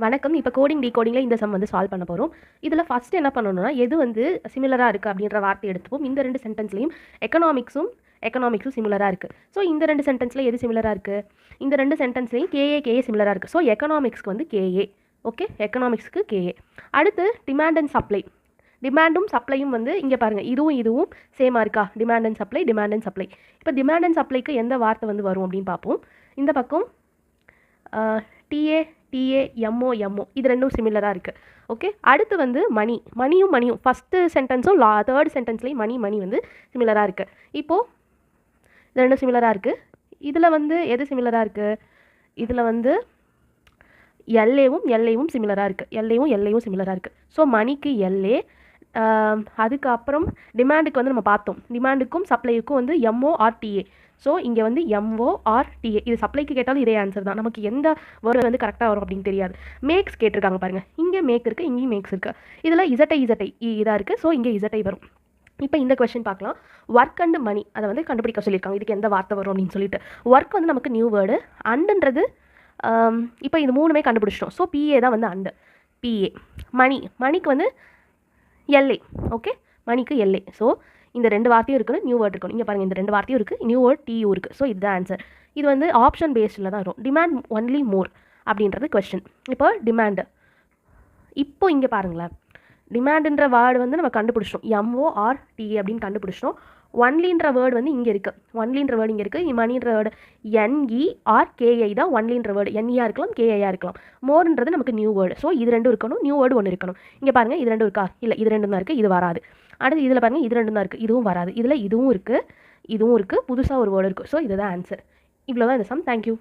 வணக்கம். இப்போ கோடிங் டீகோடிங்கில் இந்த சம் வந்து சால்வ் பண்ண போகிறோம். இதில் ஃபஸ்ட் என்ன பண்ணணும்னா எது வந்து சிமிலராக இருக்குது அப்படின்ற வார்த்தை எடுத்துப்போம். இந்த ரெண்டு சென்டென்ஸ்லையும் எக்கனாமிக்ஸும் சிமிலராக இருக்குது. ஸோ இந்த ரெண்டு சென்டென்ஸில் எது சிமிலராக இருக்குது? இந்த ரெண்டு சென்டென்ஸ்லையும் கேஏ சிமிலராக இருக்குது. ஸோ எக்கனாமிக்ஸ்க்கு வந்து கேஏ. ஓகே, எக்கனாமிக்ஸ்க்கு கேஏ. அடுத்து டிமாண்ட் அண்ட் சப்ளை. டிமாண்டும் சப்ளையும் வந்து இங்கே பாருங்கள், இதுவும் சேமாக இருக்கா? Demand and supply. இப்போ டிமாண்ட் அண்ட் சப்ளைக்கு எந்த வார்த்தை வந்து வரும் அப்படின்னு பார்ப்போம். இந்த பக்கம் டிஏ எம்ஓ இது ரெண்டும் சிமிலராக இருக்குது. ஓகே, அடுத்து வந்து மணியும் ஃபஸ்ட்டு சென்டென்ஸும் தேர்ட் சென்டென்ஸ்லேயும் மணி வந்து சிமிலராக இருக்குது. இப்போது இது ரெண்டும் சிமிலராக இருக்குது. இதில் வந்து எது சிமிலராக இருக்குது? இதில் வந்து எல்ஏவும் சிமிலராக இருக்குது. எல்ஏவும் சிமிலராக இருக்குது. ஸோ மணிக்கு எல்ஏ. அதுக்கப்புறம் டிமாண்டுக்கு வந்து நம்ம பார்த்தோம், டிமாண்டுக்கும் சப்ளைக்கும் வந்து எம்ஓஆர்டிஏ. ஸோ இங்கே வந்து எம்ஓஆர்டிஏ. இது சப்ளைக்கு கேட்டாலும் இதே ஆன்சர் தான். நமக்கு எந்த வேர்டு வந்து கரெக்டாக வரும் அப்படின்னு தெரியாது. மேக்ஸ் கேட்டிருக்காங்க பாருங்கள், இங்கே மேக் இருக்குது, இங்கேயும் மேக்ஸ் இருக்குது. இதில் இசட்டை இதாக இருக்குது. ஸோ இங்கே இசட்டை வரும். இப்போ இந்த கொஸ்டின் பார்க்கலாம். ஒர்க் அண்ட் மணி அதை வந்து கண்டுபிடிக்க சொல்லியிருக்காங்க. இதுக்கு எந்த வார்த்தை வரும் அப்படின்னு சொல்லிட்டு. ஒர்க் வந்து நமக்கு நியூ வேர்டு. அண்டுன்றது இப்போ இது மூணுமே கண்டுபிடிச்சிட்டோம். ஸோ பிஏ தான் வந்து அண்டு. பிஏ. மணிக்கு வந்து எல்ஏ. ஓகே, மணிக்கு எல்ஏ. ஸோ இந்த ரெண்டு வார்த்தையும் இருக்குன்னு நியூ வேர்ட் இருக்கணும். இங்கே பாருங்கள், இந்த ரெண்டு வார்த்தையும் இருக்குது, நியூ வேர்ட் டியூ இருக்குது. ஸோ இதுதான் ஆன்சர். இது வந்து ஆப்ஷன் பேஸ்டில் தான் வரும். டிமாண்ட் ஒன்லி மோர் அப்படின்றது கொஸ்டின். இப்போ டிமாண்டு. இப்போ இங்கே பாருங்களேன், டிமாண்டுன்ற வேர்டு வந்து நம்ம கண்டுபிடிச்சிட்டோம், எம்ஓஆர்டிஏ அப்படின்னு கண்டுபிடிச்சிட்டோம். ஒன்லின்ற வேர்டு வந்து இங்கே இருக்குது. மணின்ற வேர்டு என்இஆர்கேஐ தான் ஒன்லின்ற வேர்டு. என்இஆ இருக்கலாம், கேஐஆ இருக்கலாம். மோர்ன்றது நமக்கு நியூ வேர்டு. ஸோ இது ரெண்டும் இருக்கணும், நியூ வேர்டு ஒன்று இருக்கணும். இங்கே பாருங்கள், இது ரெண்டும் இருக்கா? இல்லை, இது ரெண்டும் தான் இருக்குது, இது வராது. அடுத்து இதில் பாருங்கள், இது ரெண்டும் தான் இருக்குது, இதுவும் வராது. இதில் இதுவும் இருக்குது, புதுசாக ஒரு வேர்டு இருக்குது. ஸோ இதுதான் ஆன்சர். இவ்வளோ தான் இந்த சம். தேங்க்யூ.